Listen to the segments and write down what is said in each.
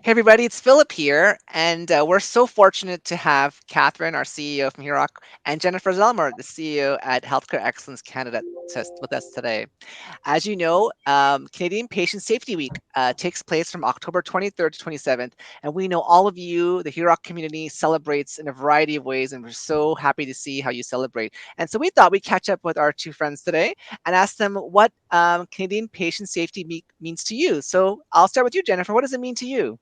Hey everybody, it's Philip here, and we're so fortunate to have Catherine, our CEO from HIROC, and Jennifer Zelmer, the CEO at Healthcare Excellence Canada, with us today. As you know, Canadian Patient Safety Week takes place from October 23rd to 27th, and we know all of you, the HIROC community, celebrates in a variety of ways, and we're so happy to see how you celebrate. And so we thought we'd catch up with our two friends today and ask them what Canadian Patient Safety Week means to you. So I'll start with you, Jennifer. What does it mean to you?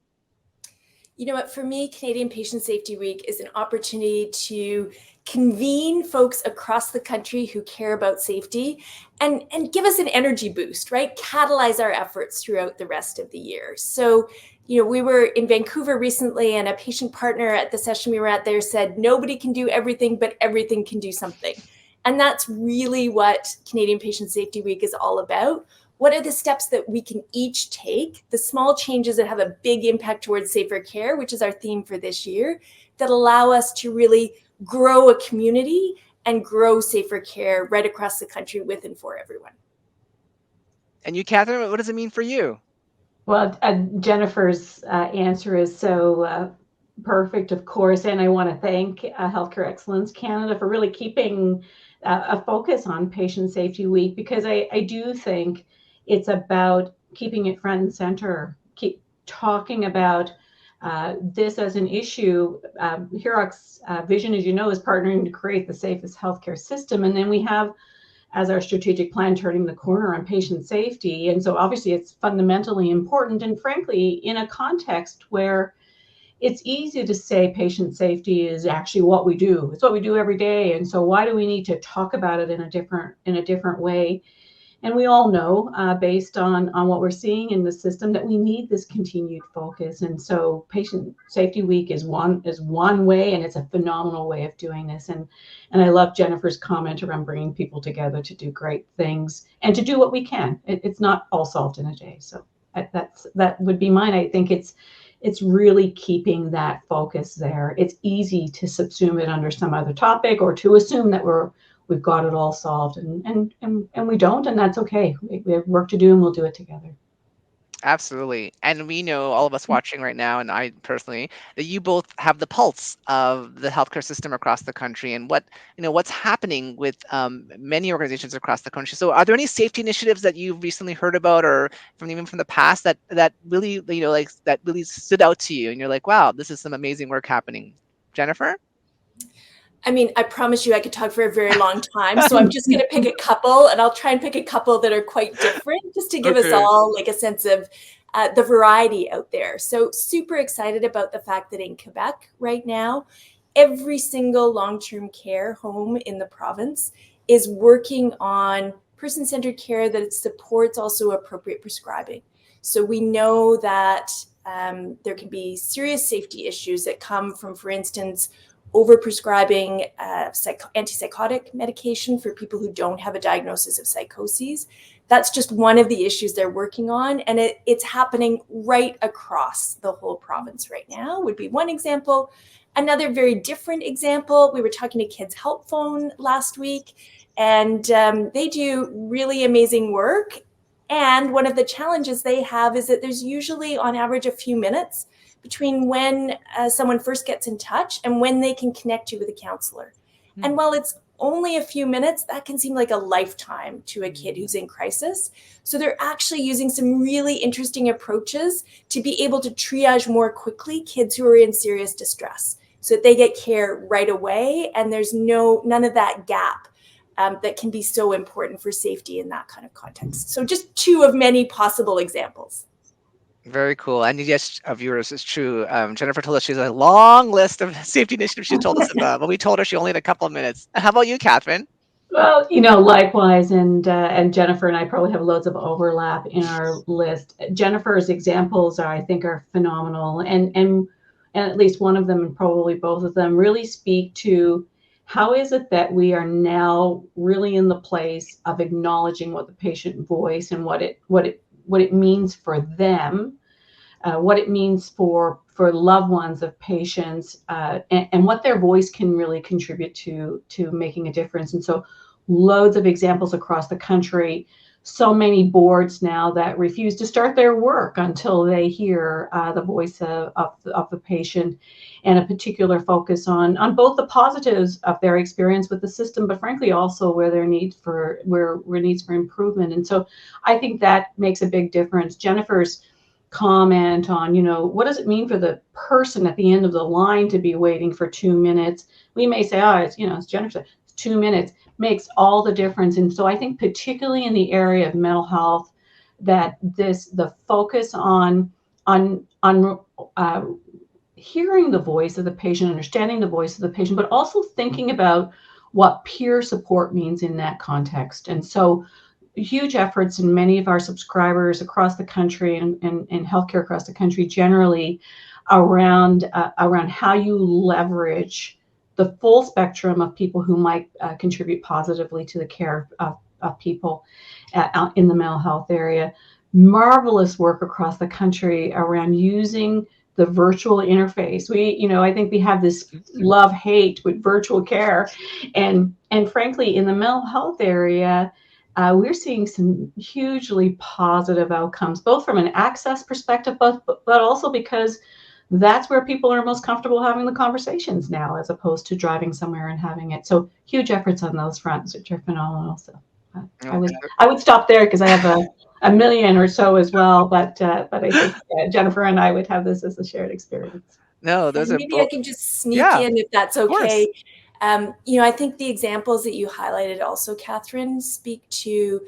You know what, for me, Canadian Patient Safety Week is an opportunity to convene folks across the country who care about safety and give us an energy boost, right? Catalyze our efforts throughout the rest of the year. So, we were in Vancouver recently, and a patient partner at the session we were at there said, nobody can do everything, but everything can do something. And that's really what Canadian Patient Safety Week is all about. What are the steps that we can each take, the small changes that have a big impact towards safer care, which is our theme for this year, that allow us to really grow a community and grow safer care right across the country with and for everyone. And you, Catherine, what does it mean for you? Well, Jennifer's answer is so perfect, of course, and I want to thank Healthcare Excellence Canada for really keeping a focus on Patient Safety Week, because I do think it's about keeping it front and center, keep talking about this as an issue. HIROC's vision, as you know, is partnering to create the safest healthcare system, and then we have as our strategic plan turning the corner on patient safety. And so obviously it's fundamentally important, and frankly, in a context where it's easy to say patient safety is actually what we do. It's what we do every day. And so why do we need to talk about it in a different way? And we all know, based on what we're seeing in the system, that we need this continued focus. And so Patient Safety Week is one way, and it's a phenomenal way of doing this. And I love Jennifer's comment around bringing people together to do great things and to do what we can. It's not all solved in a day. So that would be mine. I think it's really keeping that focus there. It's easy to subsume it under some other topic or to assume that we've got it all solved, and we don't, and that's okay. We have work to do, and we'll do it together. Absolutely. And we know, all of us watching right now, and I personally, that you both have the pulse of the healthcare system across the country and what's happening with many organizations across the country. So are there any safety initiatives that you've recently heard about, or even from the past, that really, that really stood out to you and you're like, wow, this is some amazing work happening? Jennifer? I mean, I promise you I could talk for a very long time, so I'm just going to pick a couple, and I'll try and pick a couple that are quite different, just to give us all like a sense of the variety out there. So super excited about the fact that in Quebec right now, every single long-term care home in the province is working on person-centered care that supports also appropriate prescribing. So we know that there can be serious safety issues that come from, for instance, overprescribing antipsychotic medication for people who don't have a diagnosis of psychoses. That's just one of the issues they're working on, and it's happening right across the whole province right now, would be one example. Another very different example, we were talking to Kids Help Phone last week, and they do really amazing work. And one of the challenges they have is that there's usually on average a few minutes between when someone first gets in touch and when they can connect you with a counselor. Mm-hmm. And while it's only a few minutes, that can seem like a lifetime to a kid who's in crisis. So they're actually using some really interesting approaches to be able to triage more quickly kids who are in serious distress, so that they get care right away and there's none of that gap that can be so important for safety in that kind of context. So just two of many possible examples. Very cool. And yes, viewers, it's true. Jennifer told us she has a long list of safety initiatives she told us about, but we told her she only had a couple of minutes. How about you, Catherine? Well, likewise, and Jennifer and I probably have loads of overlap in our list. Jennifer's examples I think are phenomenal, and at least one of them, and probably both of them, really speak to how is it that we are now really in the place of acknowledging what the patient voice and what it means for them, what it means for loved ones of patients, and what their voice can really contribute to making a difference. And so loads of examples across the country, so many boards now that refuse to start their work until they hear the voice of the patient, and a particular focus on both the positives of their experience with the system, but frankly also where there needs for where needs for improvement. And so I think that makes a big difference. Jennifer's comment on, what does it mean for the person at the end of the line to be waiting for 2 minutes? We may say, oh, it's Jennifer said, 2 minutes makes all the difference. And so I think particularly in the area of mental health, that the focus on hearing the voice of the patient, understanding the voice of the patient, but also thinking about what peer support means in that context. And so huge efforts in many of our subscribers across the country and healthcare across the country generally around how you leverage the full spectrum of people who might contribute positively to the care of people in the mental health area. Marvelous work across the country around using the virtual interface. I think we have this love-hate with virtual care, and frankly, in the mental health area, we're seeing some hugely positive outcomes, both from an access perspective, but also because that's where people are most comfortable having the conversations now, as opposed to driving somewhere and having it. So huge efforts on those fronts, which are phenomenal. So I would stop there because I have a million or so as well, but I think Jennifer and I would have this as a shared experience. No, those and are maybe I can just sneak in, if that's okay. I think the examples that you highlighted also, Catherine, speak to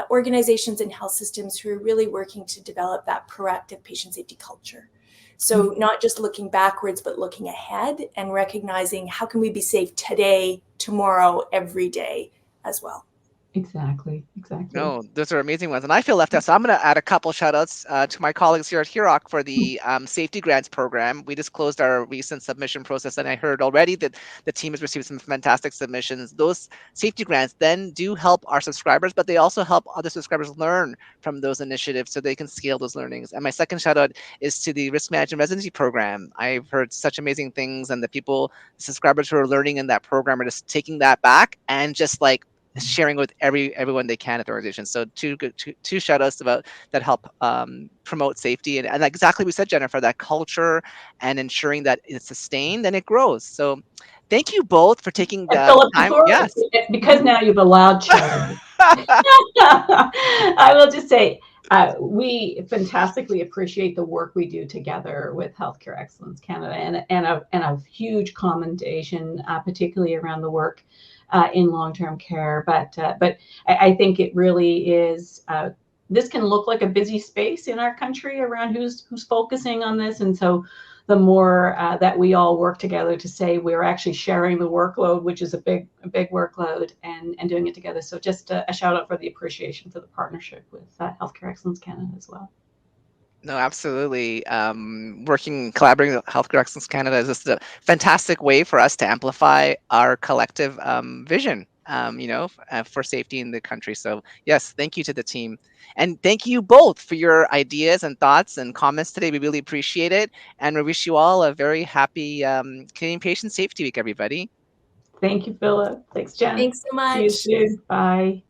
organizations and health systems who are really working to develop that proactive patient safety culture. So not just looking backwards, but looking ahead and recognizing how can we be safe today, tomorrow, every day as well. Exactly. No, those are amazing ones. And I feel left out. So I'm going to add a couple shout outs to my colleagues here at HIROC for the safety grants program. We just closed our recent submission process, and I heard already that the team has received some fantastic submissions. Those safety grants then do help our subscribers, but they also help other subscribers learn from those initiatives so they can scale those learnings. And my second shout out is to the risk management residency program. I've heard such amazing things, and the subscribers who are learning in that program are just taking that back and just like sharing with everyone they can at the organization. So two shout outs about that help promote safety and exactly what we said, Jennifer, that culture and ensuring that it's sustained and it grows. So thank you both for taking the Philip, time. Yes. because now you've allowed charity. I will just say we fantastically appreciate the work we do together with Healthcare Excellence Canada, and a huge commendation, particularly around the work in long-term care. But I think it really is. This can look like a busy space in our country around who's focusing on this, and so the more that we all work together to say we're actually sharing the workload, which is a big workload, and doing it together. So just a shout out for the appreciation for the partnership with Healthcare Excellence Canada as well. No, absolutely. Collaborating with Healthcare Excellence Canada is just a fantastic way for us to amplify our collective vision, for safety in the country. So yes, thank you to the team. And thank you both for your ideas and thoughts and comments today. We really appreciate it. And we wish you all a very happy Canadian Patient Safety Week, everybody. Thank you, Philip. Thanks, Jen. Thanks so much. See you soon. Bye.